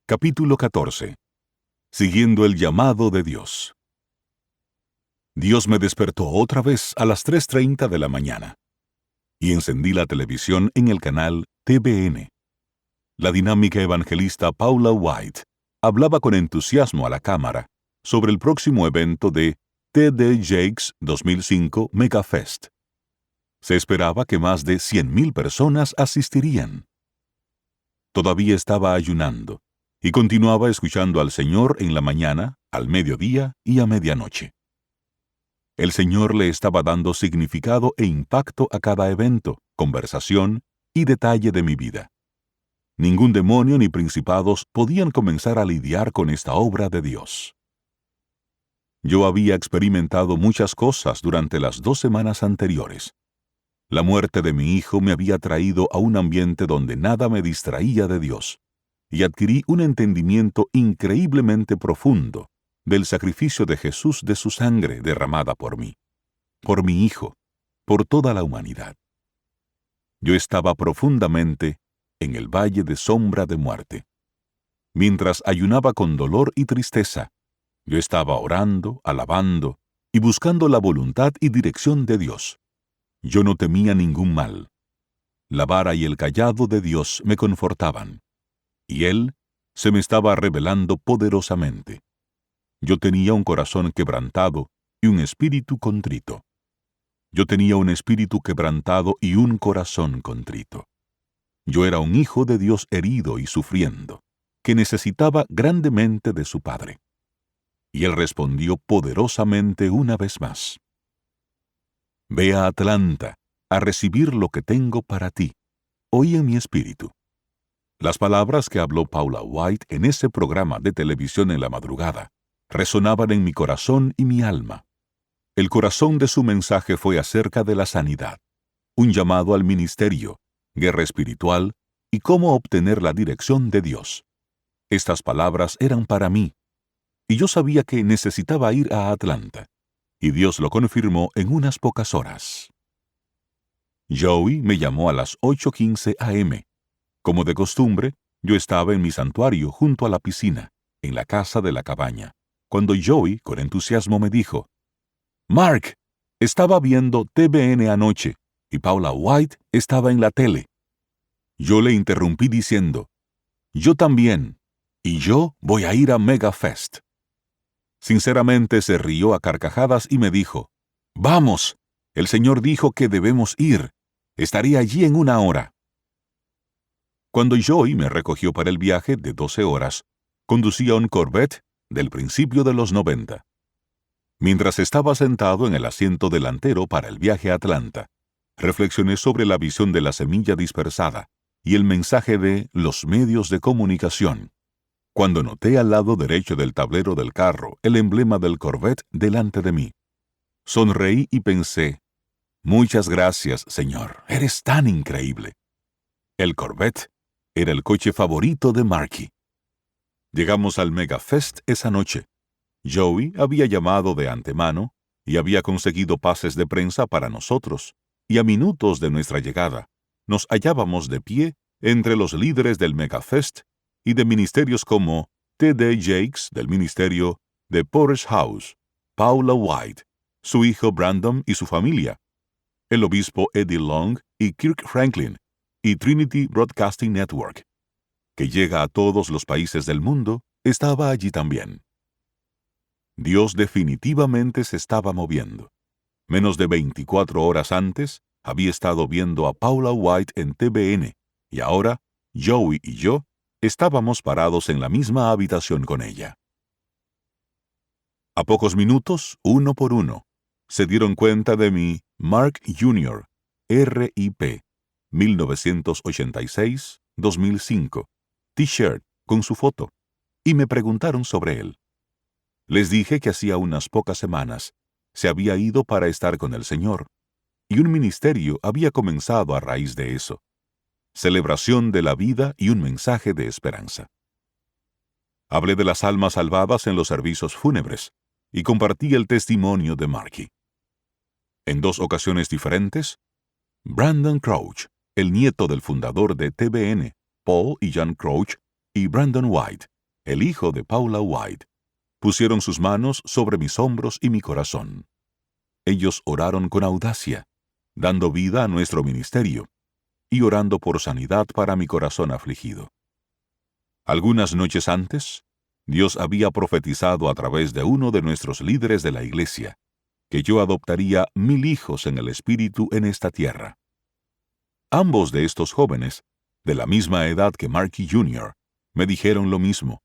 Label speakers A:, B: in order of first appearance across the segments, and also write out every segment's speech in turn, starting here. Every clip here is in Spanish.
A: Capítulo 14. Siguiendo el llamado de Dios. Dios me despertó otra vez a las 3:30 de la mañana y encendí la televisión en el canal TVN. La dinámica evangelista Paula White hablaba con entusiasmo a la cámara sobre el próximo evento de TD Jakes 2005 Megafest. Se esperaba que más de 100,000 personas asistirían. Todavía estaba ayunando y continuaba escuchando al Señor en la mañana, al mediodía y a medianoche. El Señor le estaba dando significado e impacto a cada evento, conversación y detalle de mi vida. Ningún demonio ni principados podían comenzar a lidiar con esta obra de Dios. Yo había experimentado muchas cosas durante las 2 semanas anteriores. La muerte de mi hijo me había traído a un ambiente donde nada me distraía de Dios, y adquirí un entendimiento increíblemente profundo del sacrificio de Jesús de su sangre derramada por mí, por mi hijo, por toda la humanidad. Yo estaba profundamente en el valle de sombra de muerte. Mientras ayunaba con dolor y tristeza, yo estaba orando, alabando y buscando la voluntad y dirección de Dios. Yo no temía ningún mal. La vara y el cayado de Dios me confortaban, y Él se me estaba revelando poderosamente. Yo tenía un corazón quebrantado y un espíritu contrito. Yo tenía un espíritu quebrantado y un corazón contrito. Yo era un hijo de Dios herido y sufriendo, que necesitaba grandemente de su Padre. Y Él respondió poderosamente una vez más. Ve a Atlanta a recibir lo que tengo para ti. Oí en mi espíritu. Las palabras que habló Paula White en ese programa de televisión en la madrugada resonaban en mi corazón y mi alma. El corazón de su mensaje fue acerca de la sanidad, un llamado al ministerio, guerra espiritual y cómo obtener la dirección de Dios. Estas palabras eran para mí, y yo sabía que necesitaba ir a Atlanta, y Dios lo confirmó en unas pocas horas. Joey me llamó a las 8:15 a.m. Como de costumbre, yo estaba en mi santuario junto a la piscina, en la casa de la cabaña, cuando Joey, con entusiasmo, me dijo: «Mark, estaba viendo TVN anoche, y Paula White estaba en la tele». Yo le interrumpí diciendo: «Yo también, y yo voy a ir a Megafest». Sinceramente se rió a carcajadas y me dijo: «Vamos, el Señor dijo que debemos ir. Estaré allí en 1 hora». Cuando Joey me recogió para el viaje de 12 horas, conducía un Corvette del principio de los 90. Mientras estaba sentado en el asiento delantero para el viaje a Atlanta, reflexioné sobre la visión de la semilla dispersada y el mensaje de los medios de comunicación, cuando noté al lado derecho del tablero del carro el emblema del Corvette delante de mí. Sonreí y pensé: «Muchas gracias, Señor, eres tan increíble». El Corvette era el coche favorito de Marky. Llegamos al Megafest esa noche. Joey había llamado de antemano y había conseguido pases de prensa para nosotros, y a minutos de nuestra llegada, nos hallábamos de pie entre los líderes del Megafest y de ministerios como TD Jakes del ministerio de Porter's House, Paula White, su hijo Brandon y su familia, el obispo Eddie Long y Kirk Franklin, y Trinity Broadcasting Network, que llega a todos los países del mundo, estaba allí también. Dios definitivamente se estaba moviendo. Menos de 24 horas antes, había estado viendo a Paula White en TVN, y ahora, Joey y yo estábamos parados en la misma habitación con ella. A pocos minutos, uno por uno, se dieron cuenta de mi Mark Jr., RIP, 1986-2005, T-shirt con su foto, y me preguntaron sobre él. Les dije que hacía unas pocas semanas se había ido para estar con el Señor, y un ministerio había comenzado a raíz de eso. Celebración de la vida y un mensaje de esperanza. Hablé de las almas salvadas en los servicios fúnebres y compartí el testimonio de Marky. En 2 ocasiones diferentes, Brandon Crouch, el nieto del fundador de TVN, Paul y Jan Crouch, y Brandon White, el hijo de Paula White, pusieron sus manos sobre mis hombros y mi corazón. Ellos oraron con audacia, dando vida a nuestro ministerio y orando por sanidad para mi corazón afligido. Algunas noches antes, Dios había profetizado a través de uno de nuestros líderes de la iglesia que yo adoptaría 1000 hijos en el espíritu en esta tierra. Ambos de estos jóvenes, de la misma edad que Marky Jr., me dijeron lo mismo,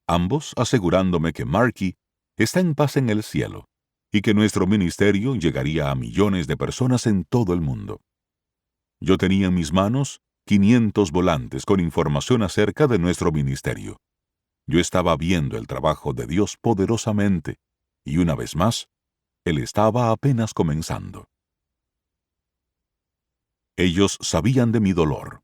A: ambos asegurándome que Marky está en paz en el cielo y que nuestro ministerio llegaría a millones de personas en todo el mundo. Yo tenía en mis manos 500 volantes con información acerca de nuestro ministerio. Yo estaba viendo el trabajo de Dios poderosamente, y una vez más, Él estaba apenas comenzando. Ellos sabían de mi dolor.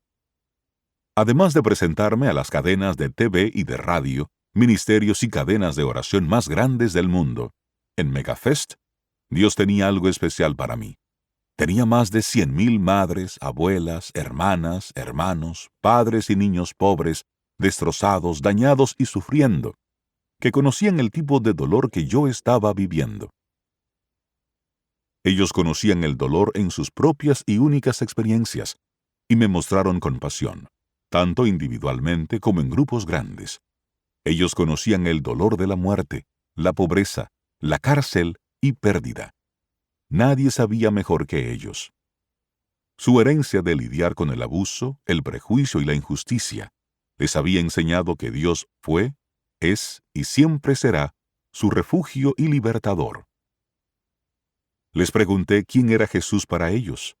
A: Además de presentarme a las cadenas de TV y de radio, ministerios y cadenas de oración más grandes del mundo, en Megafest, Dios tenía algo especial para mí. Tenía más de 100,000 madres, abuelas, hermanas, hermanos, padres y niños pobres, destrozados, dañados y sufriendo, que conocían el tipo de dolor que yo estaba viviendo. Ellos conocían el dolor en sus propias y únicas experiencias, y me mostraron compasión, tanto individualmente como en grupos grandes. Ellos conocían el dolor de la muerte, la pobreza, la cárcel y pérdida. Nadie sabía mejor que ellos. Su herencia de lidiar con el abuso, el prejuicio y la injusticia les había enseñado que Dios fue, es y siempre será su refugio y libertador. Les pregunté quién era Jesús para ellos.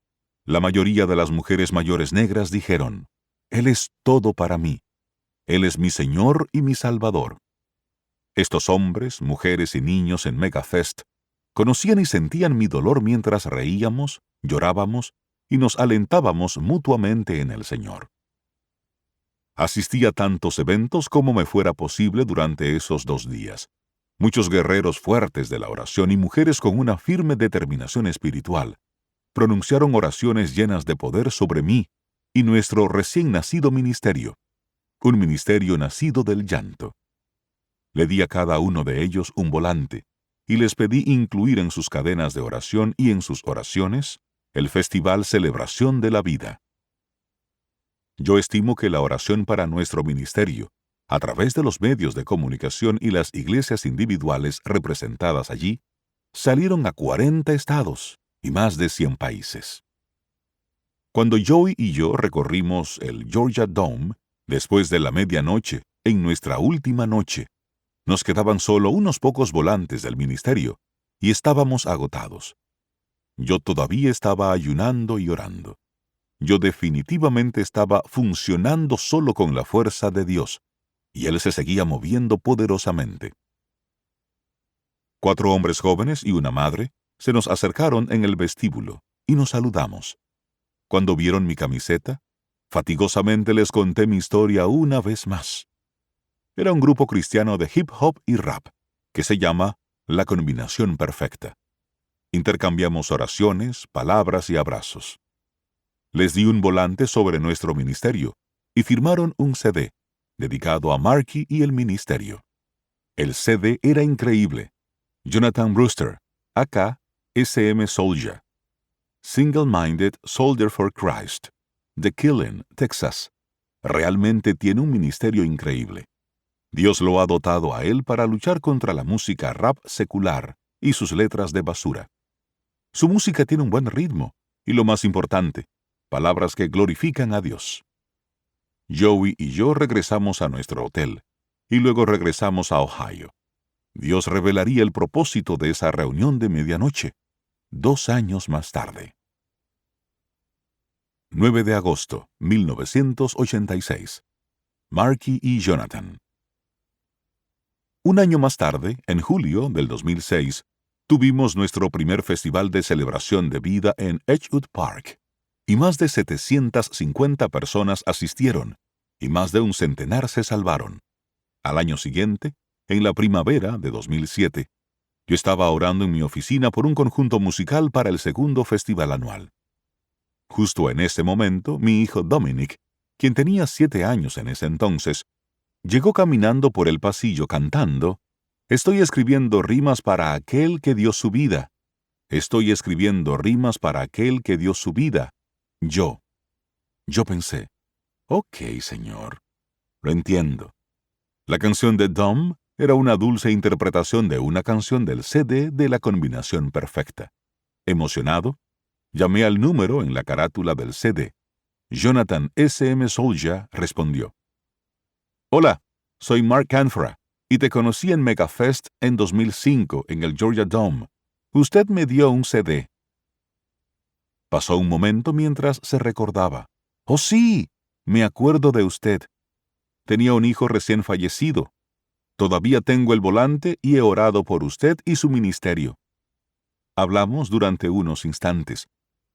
A: La mayoría de las mujeres mayores negras dijeron, Él es todo para mí. Él es mi Señor y mi Salvador. Estos hombres, mujeres y niños en Megafest conocían y sentían mi dolor mientras reíamos, llorábamos y nos alentábamos mutuamente en el Señor. Asistí a tantos eventos como me fuera posible durante esos 2 días. Muchos guerreros fuertes de la oración y mujeres con una firme determinación espiritual pronunciaron oraciones llenas de poder sobre mí y nuestro recién nacido ministerio, un ministerio nacido del llanto. Le di a cada uno de ellos un volante y les pedí incluir en sus cadenas de oración y en sus oraciones el Festival Celebración de la Vida. Yo estimo que la oración para nuestro ministerio, a través de los medios de comunicación y las iglesias individuales representadas allí, salieron a 40 estados y más de 100 países. Cuando Joey y yo recorrimos el Georgia Dome, después de la medianoche, en nuestra última noche, nos quedaban solo unos pocos volantes del ministerio y estábamos agotados. Yo todavía estaba ayunando y orando. Yo definitivamente estaba funcionando solo con la fuerza de Dios, y Él se seguía moviendo poderosamente. 4 hombres jóvenes y una madre se nos acercaron en el vestíbulo y nos saludamos. Cuando vieron mi camiseta, fatigosamente les conté mi historia una vez más. Era un grupo cristiano de hip hop y rap, que se llama La Combinación Perfecta. Intercambiamos oraciones, palabras y abrazos. Les di un volante sobre nuestro ministerio y firmaron un CD dedicado a Marky y el ministerio. El CD era increíble. Jonathan Brewster, acá SM Soldier. Single-Minded Soldier for Christ. The Killing, Texas. Realmente tiene un ministerio increíble. Dios lo ha dotado a él para luchar contra la música rap secular y sus letras de basura. Su música tiene un buen ritmo y, lo más importante, palabras que glorifican a Dios. Joey y yo regresamos a nuestro hotel y luego regresamos a Ohio. Dios revelaría el propósito de esa reunión de medianoche, 2 años más tarde. 9 de agosto, 1986. Marky y Jonathan. Un año más tarde, en julio del 2006, tuvimos nuestro primer festival de celebración de vida en Edgewood Park, y más de 750 personas asistieron, y más de un centenar se salvaron. Al año siguiente, en la primavera de 2007, yo estaba orando en mi oficina por un conjunto musical para el segundo festival anual. Justo en ese momento, mi hijo Dominic, quien tenía 7 años en ese entonces, llegó caminando por el pasillo cantando: «Estoy escribiendo rimas para aquel que dio su vida. Estoy escribiendo rimas para aquel que dio su vida. Yo». Yo pensé: «Ok, señor, lo entiendo». La canción de Dom era una dulce interpretación de una canción del CD de la combinación perfecta. Emocionado, llamé al número en la carátula del CD. Jonathan S.M. Solja respondió: «Hola, soy Mark Canfora y te conocí en Megafest en 2005 en el Georgia Dome. Usted me dio un CD». Pasó un momento mientras se recordaba. «Oh sí, me acuerdo de usted. Tenía un hijo recién fallecido. Todavía tengo el volante y he orado por usted y su ministerio». Hablamos durante unos instantes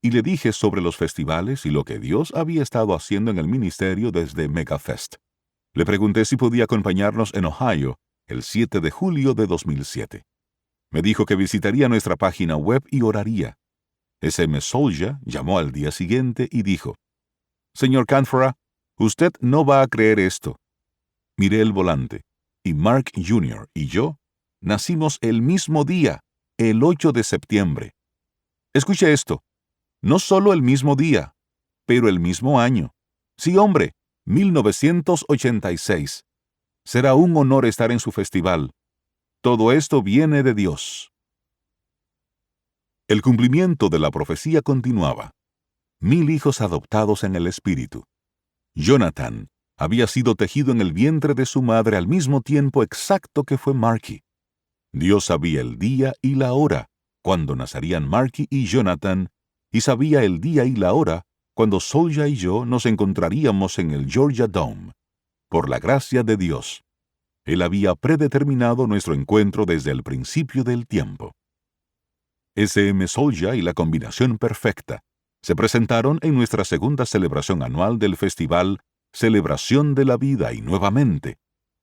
A: y le dije sobre los festivales y lo que Dios había estado haciendo en el ministerio desde Megafest. Le pregunté si podía acompañarnos en Ohio el 7 de julio de 2007. Me dijo que visitaría nuestra página web y oraría. S.M. Solja llamó al día siguiente y dijo: «Señor Canfora, usted no va a creer esto». Miré el volante, y Mark Jr. y yo nacimos el mismo día, el 8 de septiembre. Escuche esto: no solo el mismo día, pero el mismo año. Sí, hombre, 1986. Será un honor estar en su festival. Todo esto viene de Dios. El cumplimiento de la profecía continuaba. 1000 hijos adoptados en el Espíritu. Jonathan había sido tejido en el vientre de su madre al mismo tiempo exacto que fue Marky. Dios sabía el día y la hora cuando nacerían Marky y Jonathan, y sabía el día y la hora cuando Solja y yo nos encontraríamos en el Georgia Dome. Por la gracia de Dios, Él había predeterminado nuestro encuentro desde el principio del tiempo. S.M. Solja y la combinación perfecta se presentaron en nuestra segunda celebración anual del festival Celebración de la Vida y Nuevamente,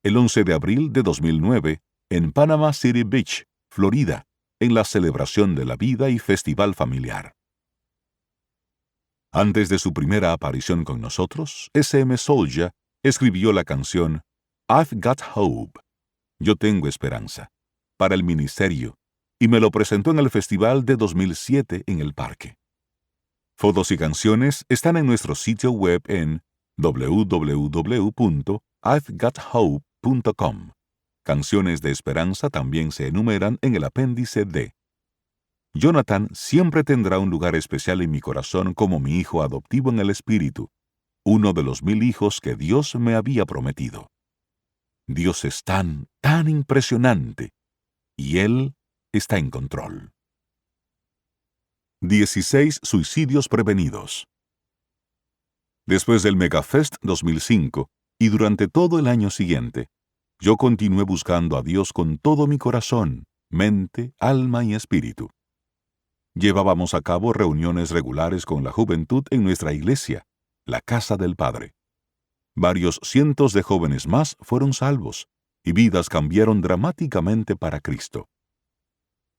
A: el 11 de abril de 2009, en Panama City Beach, Florida, en la Celebración de la Vida y Festival Familiar. Antes de su primera aparición con nosotros, S.M. Solja escribió la canción I've Got Hope, Yo Tengo Esperanza, para el ministerio, y me lo presentó en el festival de 2007 en el parque. Fotos y canciones están en nuestro sitio web en www.i'vegothope.com. Canciones de esperanza también se enumeran en el apéndice D. Jonathan siempre tendrá un lugar especial en mi corazón como mi hijo adoptivo en el Espíritu, uno de los 1000 hijos que Dios me había prometido. Dios es tan impresionante, y Él está en control. 16 suicidios prevenidos. Después del Megafest 2005 y durante todo el año siguiente, yo continué buscando a Dios con todo mi corazón, mente, alma y espíritu. Llevábamos a cabo reuniones regulares con la juventud en nuestra iglesia, la Casa del Padre. Varios cientos de jóvenes más fueron salvos, y vidas cambiaron dramáticamente para Cristo.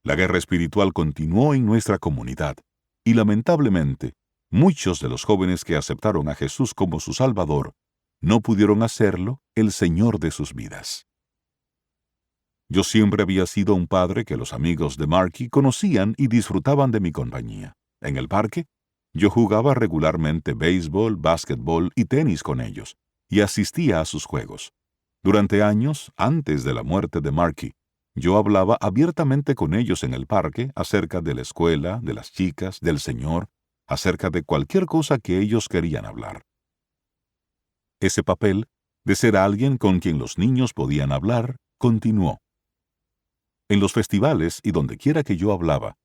A: La guerra espiritual continuó en nuestra comunidad, y lamentablemente, muchos de los jóvenes que aceptaron a Jesús como su Salvador no pudieron hacerlo el Señor de sus vidas. Yo siempre había sido un padre que los amigos de Marky conocían y disfrutaban de mi compañía. En el parque, yo jugaba regularmente béisbol, básquetbol y tenis con ellos, y asistía a sus juegos. Durante años, antes de la muerte de Marky, yo hablaba abiertamente con ellos en el parque acerca de la escuela, de las chicas, del Señor, acerca de cualquier cosa que ellos querían hablar. Ese papel, de ser alguien con quien los niños podían hablar, continuó. En los festivales y donde quiera que yo hablaba,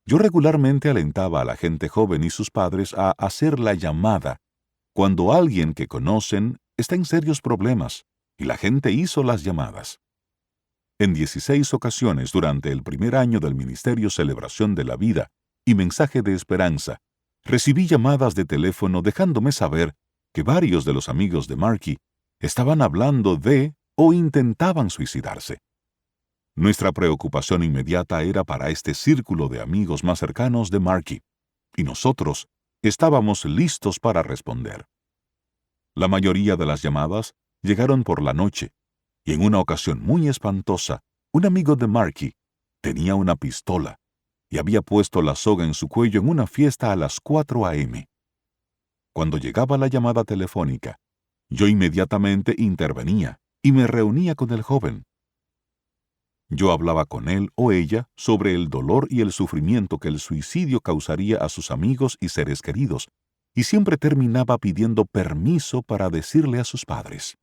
A: yo regularmente alentaba a la gente joven y sus padres a hacer la llamada cuando alguien que conocen está en serios problemas, y la gente hizo las llamadas. En 16 ocasiones durante el primer año del Ministerio Celebración de la Vida y Mensaje de Esperanza, recibí llamadas de teléfono dejándome saber que varios de los amigos de Marky estaban hablando de o intentaban suicidarse. Nuestra preocupación inmediata era para este círculo de amigos más cercanos de Marky, y nosotros estábamos listos para responder. La mayoría de las llamadas llegaron por la noche, y en una ocasión muy espantosa, un amigo de Marky tenía una pistola y había puesto la soga en su cuello en una fiesta a las 4 a.m. Cuando llegaba la llamada telefónica, yo inmediatamente intervenía y me reunía con el joven. Yo hablaba con él o ella sobre el dolor y el sufrimiento que el suicidio causaría a sus amigos y seres queridos, y siempre terminaba pidiendo permiso para decirle a sus padres.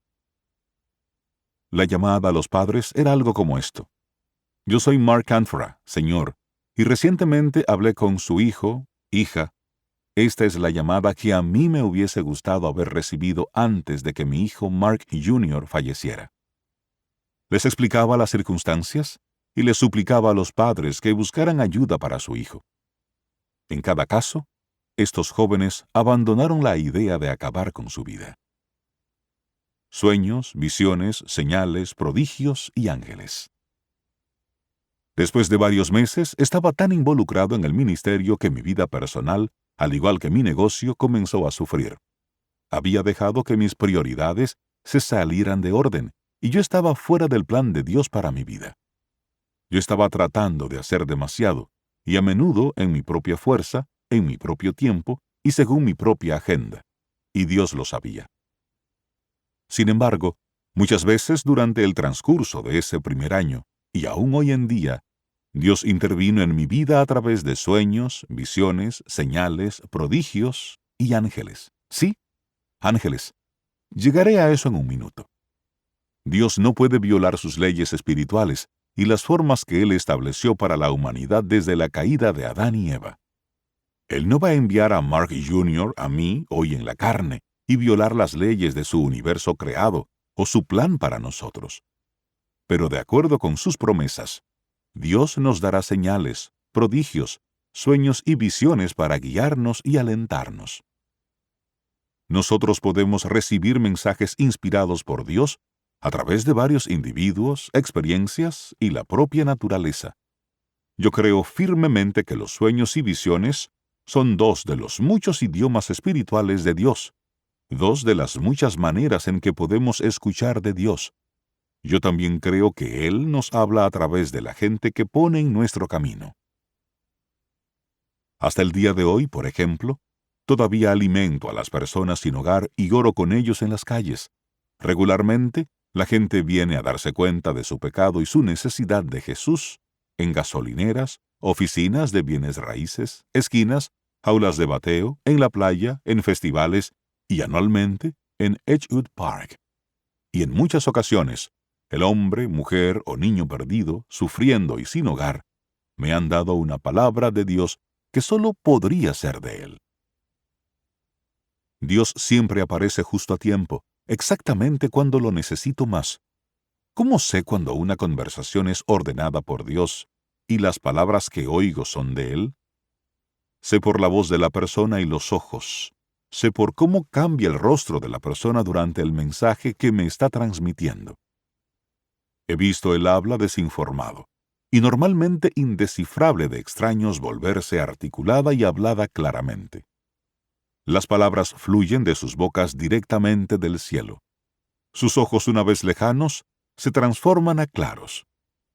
A: La llamada a los padres era algo como esto: yo soy Mark Canfora, señor, y recientemente hablé con su hijo, hija. Esta es la llamada que a mí me hubiese gustado haber recibido antes de que mi hijo Mark Jr. falleciera. Les explicaba las circunstancias y les suplicaba a los padres que buscaran ayuda para su hijo. En cada caso, estos jóvenes abandonaron la idea de acabar con su vida. Sueños, visiones, señales, prodigios y ángeles. Después de varios meses, estaba tan involucrado en el ministerio que mi vida personal, al igual que mi negocio, comenzó a sufrir. Había dejado que mis prioridades se salieran de orden, y yo estaba fuera del plan de Dios para mi vida. Yo estaba tratando de hacer demasiado, y a menudo en mi propia fuerza, en mi propio tiempo y según mi propia agenda, y Dios lo sabía. Sin embargo, muchas veces durante el transcurso de ese primer año, y aún hoy en día, Dios intervino en mi vida a través de sueños, visiones, señales, prodigios y ángeles. Sí, ángeles. Llegaré a eso en un minuto. Dios no puede violar sus leyes espirituales y las formas que Él estableció para la humanidad desde la caída de Adán y Eva. Él no va a enviar a Mark Jr. a mí hoy en la carne y violar las leyes de su universo creado o su plan para nosotros. Pero de acuerdo con sus promesas, Dios nos dará señales, prodigios, sueños y visiones para guiarnos y alentarnos. Nosotros podemos recibir mensajes inspirados por Dios a través de varios individuos, experiencias y la propia naturaleza. Yo creo firmemente que los sueños y visiones son dos de los muchos idiomas espirituales de Dios, dos de las muchas maneras en que podemos escuchar de Dios. Yo también creo que Él nos habla a través de la gente que pone en nuestro camino. Hasta el día de hoy, por ejemplo, todavía alimento a las personas sin hogar y oro con ellos en las calles. Regularmente, la gente viene a darse cuenta de su pecado y su necesidad de Jesús en gasolineras, oficinas de bienes raíces, esquinas, jaulas de bateo, en la playa, en festivales y anualmente en Edgewood Park. Y en muchas ocasiones, el hombre, mujer o niño perdido, sufriendo y sin hogar, me han dado una palabra de Dios que solo podría ser de Él. Dios siempre aparece justo a tiempo, exactamente cuando lo necesito más. ¿Cómo sé cuando una conversación es ordenada por Dios y las palabras que oigo son de Él? Sé por la voz de la persona y los ojos. Sé por cómo cambia el rostro de la persona durante el mensaje que me está transmitiendo. He visto el habla desinformado y normalmente indescifrable de extraños volverse articulada y hablada claramente. Las palabras fluyen de sus bocas directamente del cielo. Sus ojos, una vez lejanos, se transforman a claros.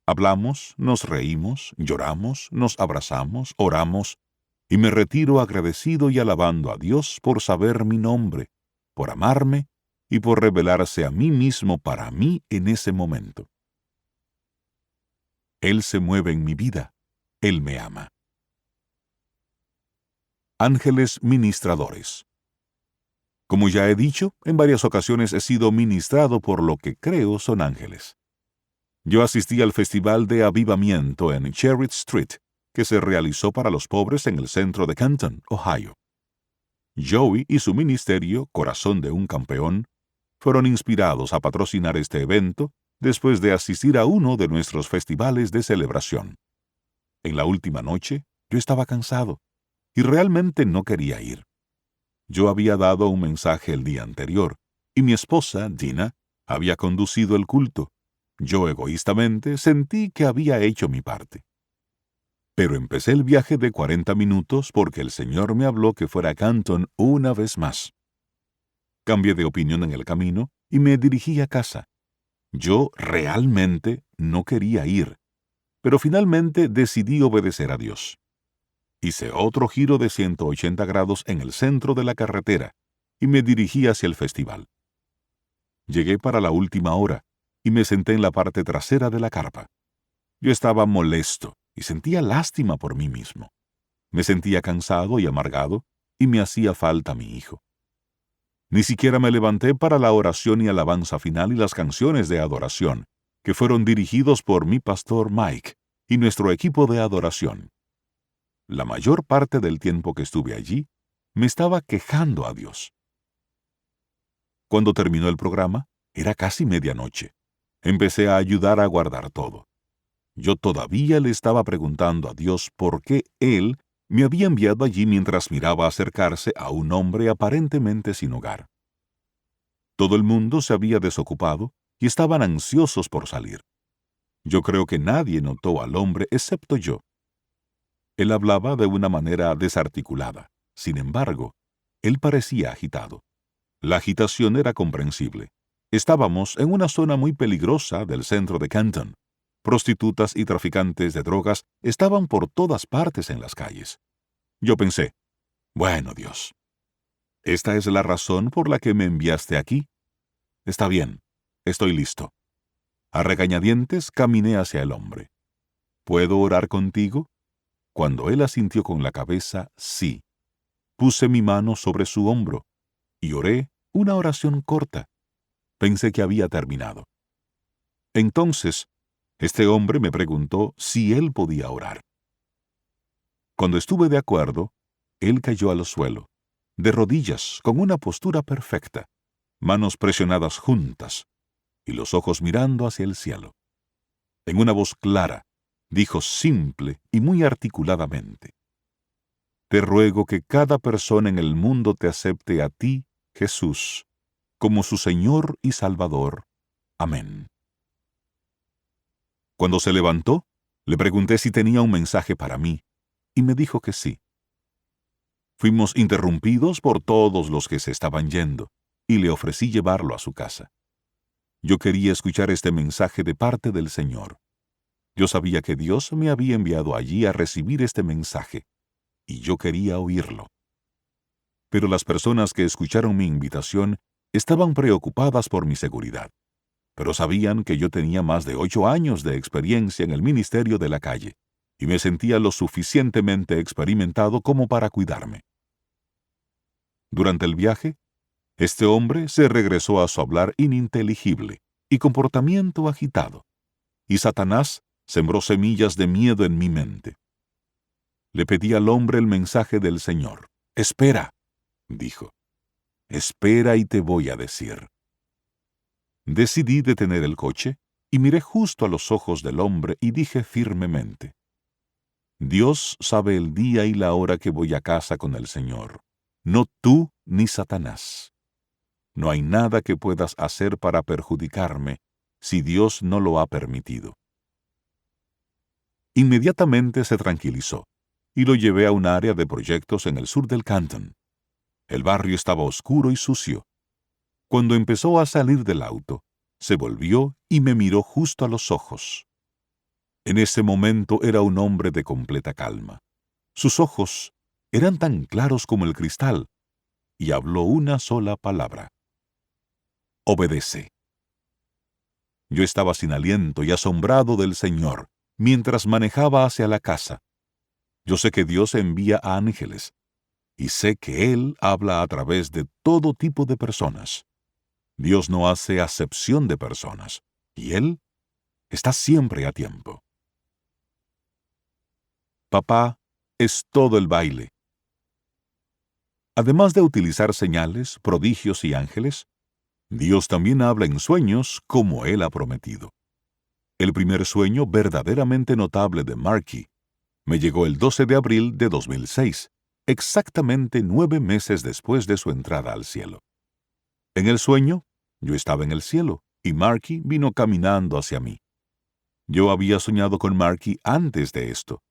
A: Hablamos, nos reímos, lloramos, nos abrazamos, oramos, y me retiro agradecido y alabando a Dios por saber mi nombre, por amarme y por revelarse a mí mismo para mí en ese momento. Él se mueve en mi vida. Él me ama. Ángeles ministradores. Como ya he dicho, en varias ocasiones he sido ministrado por lo que creo son ángeles. Yo asistí al Festival de Avivamiento en Cherry Street, que se realizó para los pobres en el centro de Canton, Ohio. Joey y su ministerio, Corazón de un Campeón, fueron inspirados a patrocinar este evento después de asistir a uno de nuestros festivales de celebración. En la última noche, yo estaba cansado y realmente no quería ir. Yo había dado un mensaje el día anterior y mi esposa, Dina, había conducido el culto. Yo egoístamente sentí que había hecho mi parte. Pero empecé el viaje de 40 minutos porque el Señor me habló que fuera a Canton una vez más. Cambié de opinión en el camino y me dirigí a casa. Yo realmente no quería ir, pero finalmente decidí obedecer a Dios. Hice otro giro de 180 grados en el centro de la carretera y me dirigí hacia el festival. Llegué para la última hora y me senté en la parte trasera de la carpa. Yo estaba molesto y sentía lástima por mí mismo. Me sentía cansado y amargado y me hacía falta mi hijo. Ni siquiera me levanté para la oración y alabanza final y las canciones de adoración, que fueron dirigidos por mi pastor Mike y nuestro equipo de adoración. La mayor parte del tiempo que estuve allí, me estaba quejando a Dios. Cuando terminó el programa, era casi medianoche. Empecé a ayudar a guardar todo. Yo todavía le estaba preguntando a Dios por qué Él me había enviado allí mientras miraba acercarse a un hombre aparentemente sin hogar. Todo el mundo se había desocupado y estaban ansiosos por salir. Yo creo que nadie notó al hombre excepto yo. Él hablaba de una manera desarticulada. Sin embargo, él parecía agitado. La agitación era comprensible. Estábamos en una zona muy peligrosa del centro de Canton. Prostitutas y traficantes de drogas estaban por todas partes en las calles. Yo pensé, bueno, Dios, ¿esta es la razón por la que me enviaste aquí? Está bien, estoy listo. A regañadientes caminé hacia el hombre. ¿Puedo orar contigo? Cuando él asintió con la cabeza, sí. Puse mi mano sobre su hombro y oré una oración corta. Pensé que había terminado. Entonces, este hombre me preguntó si él podía orar. Cuando estuve de acuerdo, él cayó al suelo, de rodillas, con una postura perfecta, manos presionadas juntas y los ojos mirando hacia el cielo. En una voz clara, dijo simple y muy articuladamente: Te ruego que cada persona en el mundo te acepte a ti, Jesús, como su Señor y Salvador. Amén. Cuando se levantó, le pregunté si tenía un mensaje para mí, y me dijo que sí. Fuimos interrumpidos por todos los que se estaban yendo, y le ofrecí llevarlo a su casa. Yo quería escuchar este mensaje de parte del Señor. Yo sabía que Dios me había enviado allí a recibir este mensaje, y yo quería oírlo. Pero las personas que escucharon mi invitación estaban preocupadas por mi seguridad, pero sabían que yo tenía más de 8 años de experiencia en el ministerio de la calle, y me sentía lo suficientemente experimentado como para cuidarme. Durante el viaje, este hombre se regresó a su hablar ininteligible y comportamiento agitado, y Satanás sembró semillas de miedo en mi mente. Le pedí al hombre el mensaje del Señor. «Espera», dijo. «Espera y te voy a decir». Decidí detener el coche y miré justo a los ojos del hombre y dije firmemente: «Dios sabe el día y la hora que voy a casa con el Señor, no tú ni Satanás. No hay nada que puedas hacer para perjudicarme si Dios no lo ha permitido». Inmediatamente se tranquilizó y lo llevé a un área de proyectos en el sur del Canton. El barrio estaba oscuro y sucio. Cuando empezó a salir del auto, se volvió y me miró justo a los ojos. En ese momento era un hombre de completa calma. Sus ojos eran tan claros como el cristal, y habló una sola palabra: «Obedece». Yo estaba sin aliento y asombrado del Señor mientras manejaba hacia la casa. Yo sé que Dios envía a ángeles, y sé que Él habla a través de todo tipo de personas. Dios no hace acepción de personas, y Él está siempre a tiempo. Papá es todo el baile. Además de utilizar señales, prodigios y ángeles, Dios también habla en sueños como Él ha prometido. El primer sueño verdaderamente notable de Marky me llegó el 12 de abril de 2006, exactamente 9 meses después de su entrada al cielo. En el sueño, yo estaba en el cielo y Marky vino caminando hacia mí. Yo había soñado con Marky antes de esto,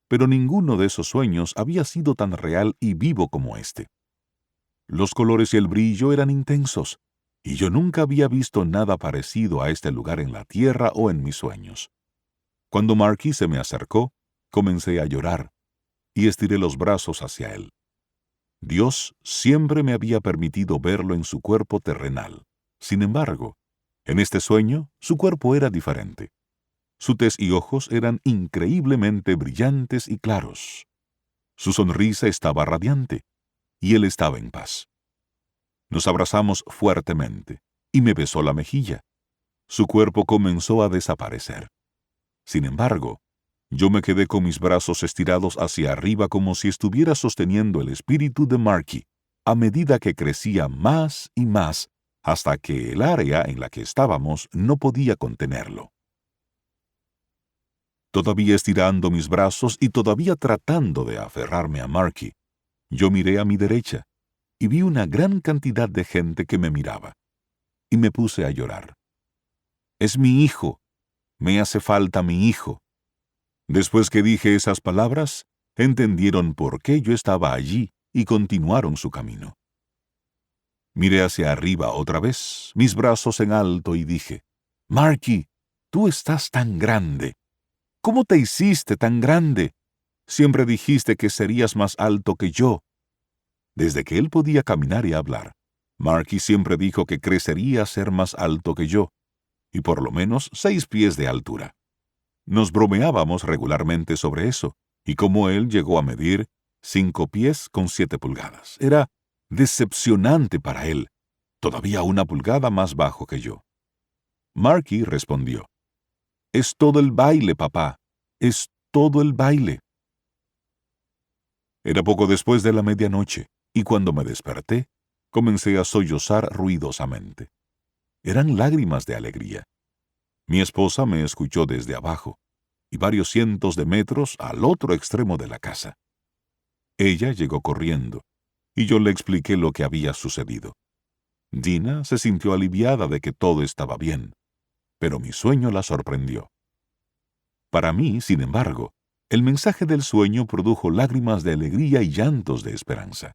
A: pero ninguno de esos sueños había sido tan real y vivo como este. Los colores y el brillo eran intensos, y yo nunca había visto nada parecido a este lugar en la tierra o en mis sueños. Cuando Marky se me acercó, comencé a llorar y estiré los brazos hacia él. Dios siempre me había permitido verlo en su cuerpo terrenal. Sin embargo, en este sueño, su cuerpo era diferente. Su tez y ojos eran increíblemente brillantes y claros. Su sonrisa estaba radiante, y él estaba en paz. Nos abrazamos fuertemente, y me besó la mejilla. Su cuerpo comenzó a desaparecer. Sin embargo, yo me quedé con mis brazos estirados hacia arriba como si estuviera sosteniendo el espíritu de Marky, a medida que crecía más y más, hasta que el área en la que estábamos no podía contenerlo. Todavía estirando mis brazos y todavía tratando de aferrarme a Marky, yo miré a mi derecha y vi una gran cantidad de gente que me miraba, y me puse a llorar. «Es mi hijo, me hace falta mi hijo». Después que dije esas palabras, entendieron por qué yo estaba allí y continuaron su camino. Miré hacia arriba otra vez, mis brazos en alto, y dije, «Marky, tú estás tan grande. ¿Cómo te hiciste tan grande? Siempre dijiste que serías más alto que yo». Desde que él podía caminar y hablar, Marky siempre dijo que crecería a ser más alto que yo, y por lo menos 6 pies de altura. Nos bromeábamos regularmente sobre eso, y cómo él llegó a medir 5 pies con 7 pulgadas. Era decepcionante para él, todavía 1 pulgada más bajo que yo. Marky respondió, «Es todo el baile, papá, es todo el baile». Era poco después de la medianoche, y cuando me desperté, comencé a sollozar ruidosamente. Eran lágrimas de alegría. Mi esposa me escuchó desde abajo, y varios cientos de metros al otro extremo de la casa. Ella llegó corriendo, y yo le expliqué lo que había sucedido. Dina se sintió aliviada de que todo estaba bien, pero mi sueño la sorprendió. Para mí, sin embargo, el mensaje del sueño produjo lágrimas de alegría y llantos de esperanza.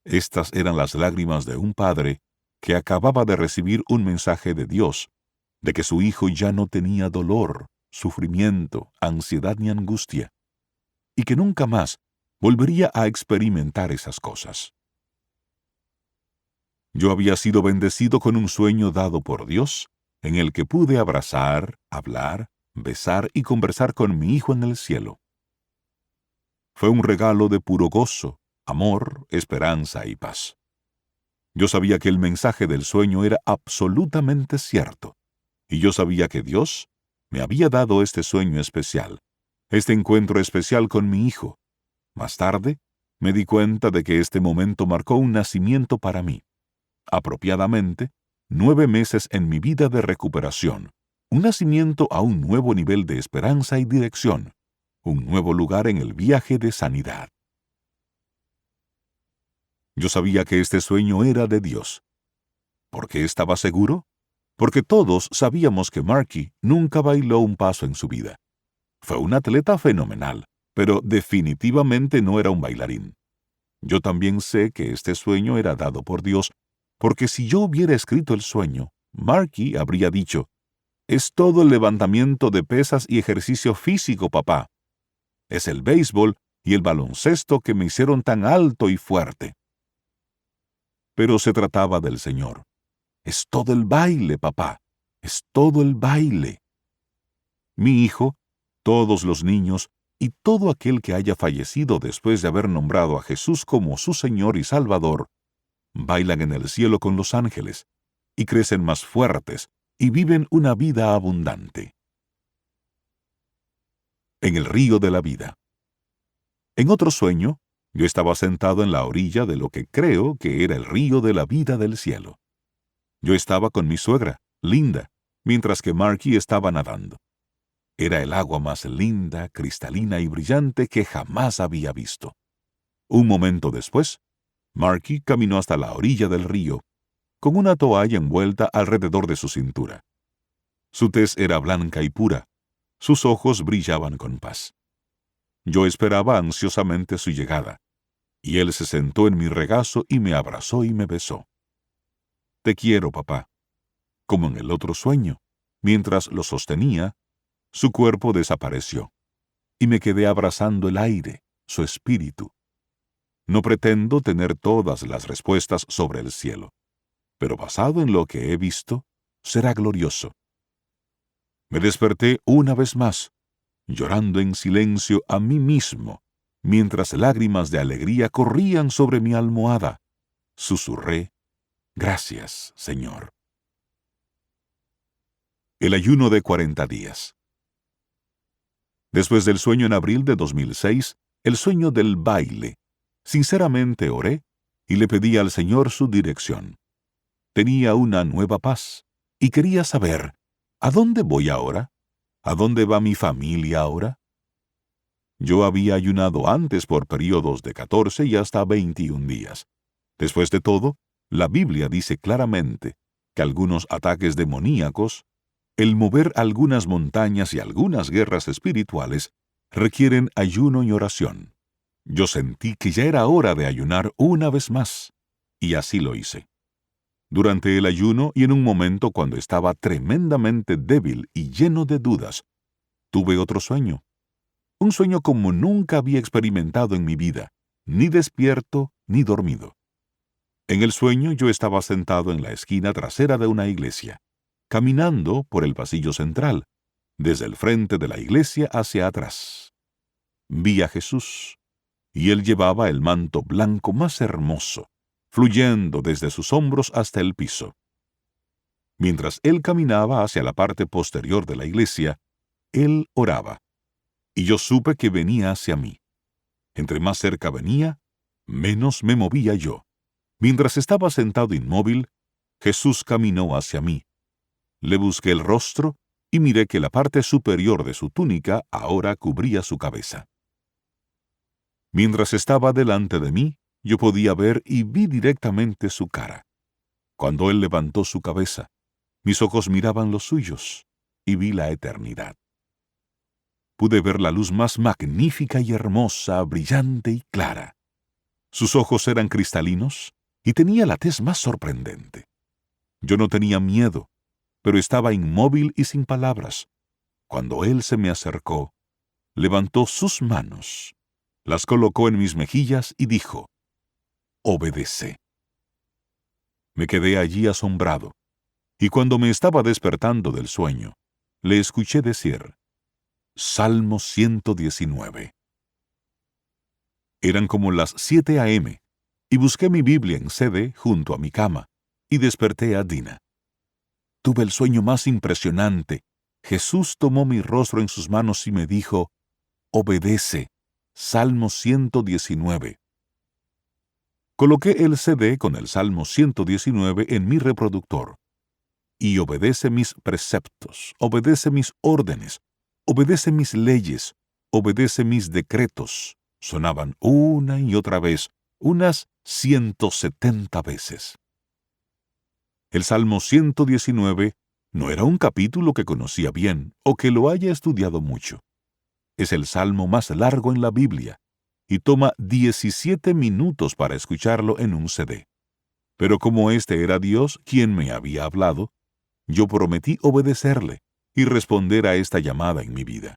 A: Estas eran las lágrimas de un padre que acababa de recibir un mensaje de Dios, de que su hijo ya no tenía dolor, sufrimiento, ansiedad ni angustia, y que nunca más volvería a experimentar esas cosas. Yo había sido bendecido con un sueño dado por Dios, en el que pude abrazar, hablar, besar y conversar con mi hijo en el cielo. Fue un regalo de puro gozo, amor, esperanza y paz. Yo sabía que el mensaje del sueño era absolutamente cierto, y yo sabía que Dios me había dado este sueño especial, este encuentro especial con mi hijo. Más tarde, me di cuenta de que este momento marcó un nacimiento para mí. Apropiadamente, 9 meses en mi vida de recuperación, un nacimiento a un nuevo nivel de esperanza y dirección, un nuevo lugar en el viaje de sanidad. Yo sabía que este sueño era de Dios. ¿Por qué estaba seguro? Porque todos sabíamos que Marky nunca bailó un paso en su vida. Fue un atleta fenomenal, pero definitivamente no era un bailarín. Yo también sé que este sueño era dado por Dios, porque si yo hubiera escrito el sueño, Marky habría dicho, «Es todo el levantamiento de pesas y ejercicio físico, papá. Es el béisbol y el baloncesto que me hicieron tan alto y fuerte». Pero se trataba del Señor. «Es todo el baile, papá. Es todo el baile». Mi hijo, todos los niños y todo aquel que haya fallecido después de haber nombrado a Jesús como su Señor y Salvador, bailan en el cielo con los ángeles, y crecen más fuertes, y viven una vida abundante. En el río de la vida. En otro sueño, yo estaba sentado en la orilla de lo que creo que era el río de la vida del cielo. Yo estaba con mi suegra, Linda, mientras que Marky estaba nadando. Era el agua más linda, cristalina y brillante que jamás había visto. Un momento después, Marky caminó hasta la orilla del río, con una toalla envuelta alrededor de su cintura. Su tez era blanca y pura, sus ojos brillaban con paz. Yo esperaba ansiosamente su llegada, y él se sentó en mi regazo y me abrazó y me besó. «Te quiero, papá». Como en el otro sueño, mientras lo sostenía, su cuerpo desapareció, y me quedé abrazando el aire, su espíritu. No pretendo tener todas las respuestas sobre el cielo, pero basado en lo que he visto, será glorioso. Me desperté una vez más, llorando en silencio a mí mismo, mientras lágrimas de alegría corrían sobre mi almohada. Susurré: «Gracias, Señor». El ayuno de 40 días. Después del sueño en abril de 2006, el sueño del baile, sinceramente oré y le pedí al Señor su dirección. Tenía una nueva paz y quería saber, ¿a dónde voy ahora? ¿A dónde va mi familia ahora? Yo había ayunado antes por períodos de 14 y hasta 21 días. Después de todo, la Biblia dice claramente que algunos ataques demoníacos, el mover algunas montañas y algunas guerras espirituales requieren ayuno y oración. Yo sentí que ya era hora de ayunar una vez más, y así lo hice. Durante el ayuno y en un momento cuando estaba tremendamente débil y lleno de dudas, tuve otro sueño. Un sueño como nunca había experimentado en mi vida, ni despierto ni dormido. En el sueño yo estaba sentado en la esquina trasera de una iglesia, caminando por el pasillo central, desde el frente de la iglesia hacia atrás. Vi a Jesús, y él llevaba el manto blanco más hermoso, fluyendo desde sus hombros hasta el piso. Mientras él caminaba hacia la parte posterior de la iglesia, él oraba, y yo supe que venía hacia mí. Entre más cerca venía, menos me movía yo. Mientras estaba sentado inmóvil, Jesús caminó hacia mí. Le busqué el rostro y miré que la parte superior de su túnica ahora cubría su cabeza. Mientras estaba delante de mí, yo podía ver y vi directamente su cara. Cuando él levantó su cabeza, mis ojos miraban los suyos y vi la eternidad. Pude ver la luz más magnífica y hermosa, brillante y clara. Sus ojos eran cristalinos y tenía la tez más sorprendente. Yo no tenía miedo, pero estaba inmóvil y sin palabras. Cuando él se me acercó, levantó sus manos, las colocó en mis mejillas y dijo: «Obedece». Me quedé allí asombrado, y cuando me estaba despertando del sueño, le escuché decir: «Salmo 119». Eran como las 7 a.m., y busqué mi Biblia en CD junto a mi cama, y desperté a Dina. Tuve el sueño más impresionante. Jesús tomó mi rostro en sus manos y me dijo: «Obedece». Salmo 119. Coloqué el CD con el Salmo 119 en mi reproductor. Y obedece mis preceptos, obedece mis órdenes, obedece mis leyes, obedece mis decretos. Sonaban una y otra vez, unas 170 veces. El Salmo 119 no era un capítulo que conocía bien o que lo haya estudiado mucho. Es el salmo más largo en la Biblia y toma 17 minutos para escucharlo en un CD. Pero como este era Dios quien me había hablado, yo prometí obedecerle y responder a esta llamada en mi vida.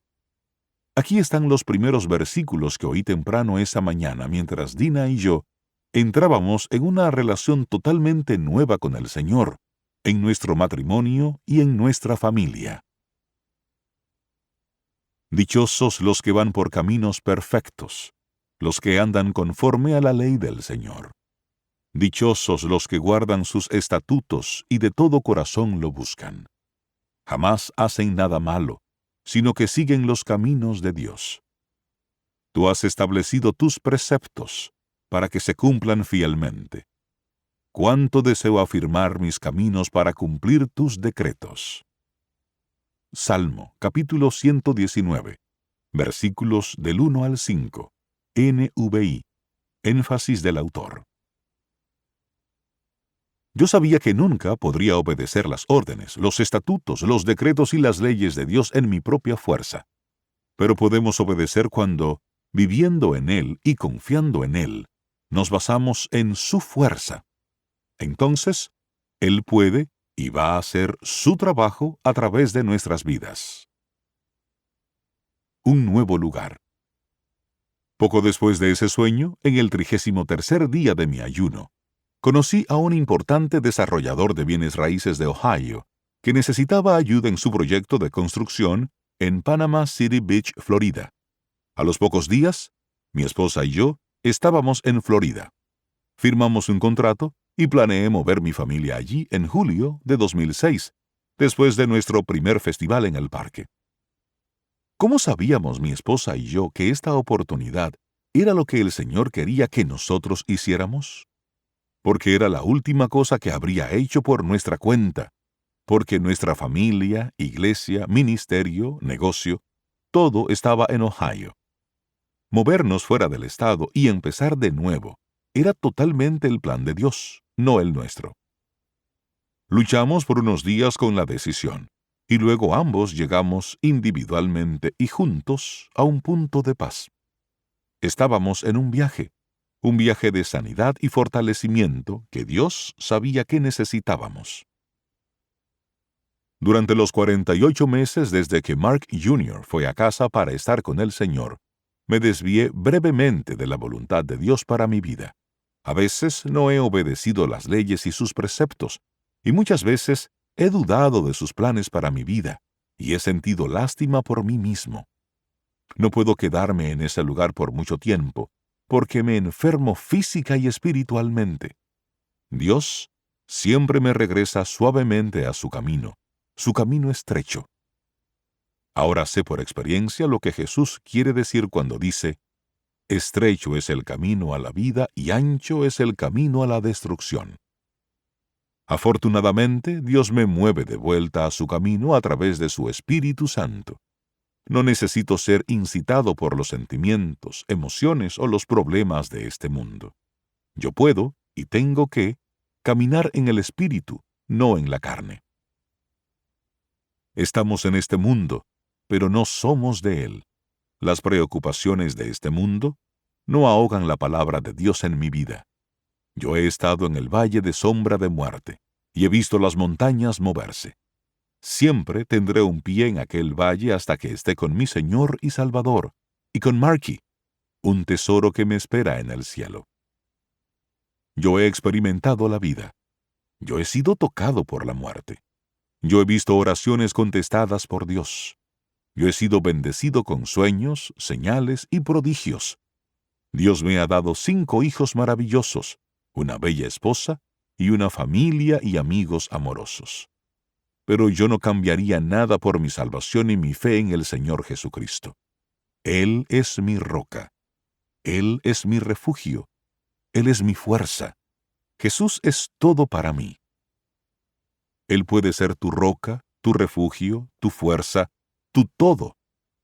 A: Aquí están los primeros versículos que oí temprano esa mañana mientras Dina y yo entrábamos en una relación totalmente nueva con el Señor, en nuestro matrimonio y en nuestra familia. Dichosos los que van por caminos perfectos, los que andan conforme a la ley del Señor. Dichosos los que guardan sus estatutos y de todo corazón lo buscan. Jamás hacen nada malo, sino que siguen los caminos de Dios. Tú has establecido tus preceptos para que se cumplan fielmente. Cuánto deseo afirmar mis caminos para cumplir tus decretos. Salmo, capítulo 119, versículos del 1 al 5, NVI, énfasis del autor. Yo sabía que nunca podría obedecer las órdenes, los estatutos, los decretos y las leyes de Dios en mi propia fuerza. Pero podemos obedecer cuando, viviendo en Él y confiando en Él, nos basamos en su fuerza. Entonces, Él puede y va a hacer su trabajo a través de nuestras vidas. Un nuevo lugar. Poco después de ese sueño, en el 33º día de mi ayuno, conocí a un importante desarrollador de bienes raíces de Ohio que necesitaba ayuda en su proyecto de construcción en Panama City Beach, Florida. A los pocos días, mi esposa y yo estábamos en Florida. Firmamos un contrato y planeé mover mi familia allí en julio de 2006, después de nuestro primer festival en el parque. ¿Cómo sabíamos mi esposa y yo que esta oportunidad era lo que el Señor quería que nosotros hiciéramos? Porque era la última cosa que habría hecho por nuestra cuenta, porque nuestra familia, iglesia, ministerio, negocio, todo estaba en Ohio. Movernos fuera del estado y empezar de nuevo era totalmente el plan de Dios, no el nuestro. Luchamos por unos días con la decisión, y luego ambos llegamos individualmente y juntos a un punto de paz. Estábamos en un viaje de sanidad y fortalecimiento que Dios sabía que necesitábamos. Durante los 48 meses desde que Mark Jr. fue a casa para estar con el Señor, me desvié brevemente de la voluntad de Dios para mi vida. A veces no he obedecido las leyes y sus preceptos, y muchas veces he dudado de sus planes para mi vida, y he sentido lástima por mí mismo. No puedo quedarme en ese lugar por mucho tiempo, porque me enfermo física y espiritualmente. Dios siempre me regresa suavemente a su camino estrecho. Ahora sé por experiencia lo que Jesús quiere decir cuando dice, estrecho es el camino a la vida y ancho es el camino a la destrucción. Afortunadamente, Dios me mueve de vuelta a su camino a través de su Espíritu Santo. No necesito ser incitado por los sentimientos, emociones o los problemas de este mundo. Yo puedo, y tengo que, caminar en el Espíritu, no en la carne. Estamos en este mundo, pero no somos de él. Las preocupaciones de este mundo no ahogan la palabra de Dios en mi vida. Yo he estado en el valle de sombra de muerte y he visto las montañas moverse. Siempre tendré un pie en aquel valle hasta que esté con mi Señor y Salvador, y con Marky, un tesoro que me espera en el cielo. Yo he experimentado la vida. Yo he sido tocado por la muerte. Yo he visto oraciones contestadas por Dios. Yo he sido bendecido con sueños, señales y prodigios. Dios me ha dado 5 hijos maravillosos, una bella esposa y una familia y amigos amorosos. Pero yo no cambiaría nada por mi salvación y mi fe en el Señor Jesucristo. Él es mi roca. Él es mi refugio. Él es mi fuerza. Jesús es todo para mí. Él puede ser tu roca, tu refugio, tu fuerza, tu todo,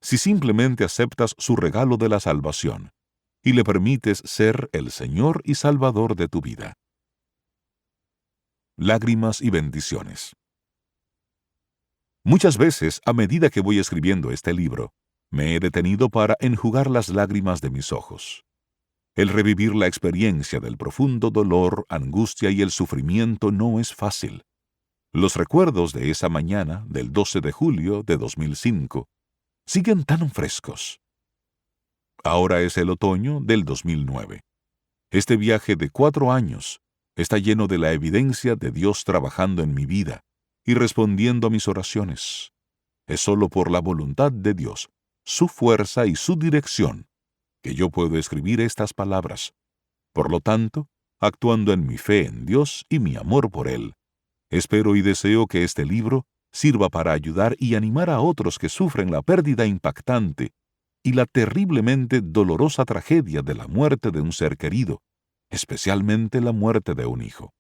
A: si simplemente aceptas su regalo de la salvación y le permites ser el Señor y Salvador de tu vida. Lágrimas y bendiciones. Muchas veces, a medida que voy escribiendo este libro, me he detenido para enjugar las lágrimas de mis ojos. El revivir la experiencia del profundo dolor, angustia y el sufrimiento no es fácil. Los recuerdos de esa mañana del 12 de julio de 2005 siguen tan frescos. Ahora es el otoño del 2009. Este viaje de 4 años está lleno de la evidencia de Dios trabajando en mi vida y respondiendo a mis oraciones. Es solo por la voluntad de Dios, su fuerza y su dirección, que yo puedo escribir estas palabras. Por lo tanto, actuando en mi fe en Dios y mi amor por Él, espero y deseo que este libro sirva para ayudar y animar a otros que sufren la pérdida impactante y la terriblemente dolorosa tragedia de la muerte de un ser querido, especialmente la muerte de un hijo.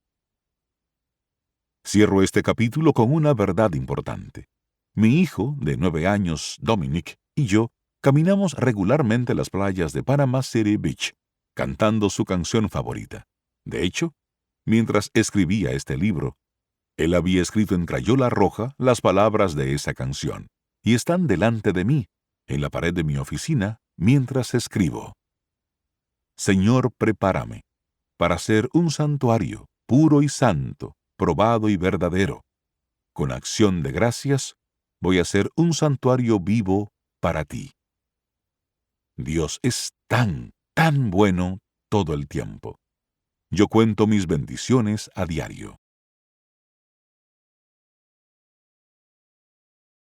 A: Cierro este capítulo con una verdad importante. Mi hijo, de 9 años, Dominic, y yo caminamos regularmente las playas de Panama City Beach, cantando su canción favorita. De hecho, mientras escribía este libro, él había escrito en crayola roja las palabras de esa canción, y están delante de mí, en la pared de mi oficina, mientras escribo. Señor, prepárame para ser un santuario puro y santo, probado y verdadero. Con acción de gracias, voy a ser un santuario vivo para ti. Dios es tan bueno todo el tiempo. Yo cuento mis bendiciones a diario.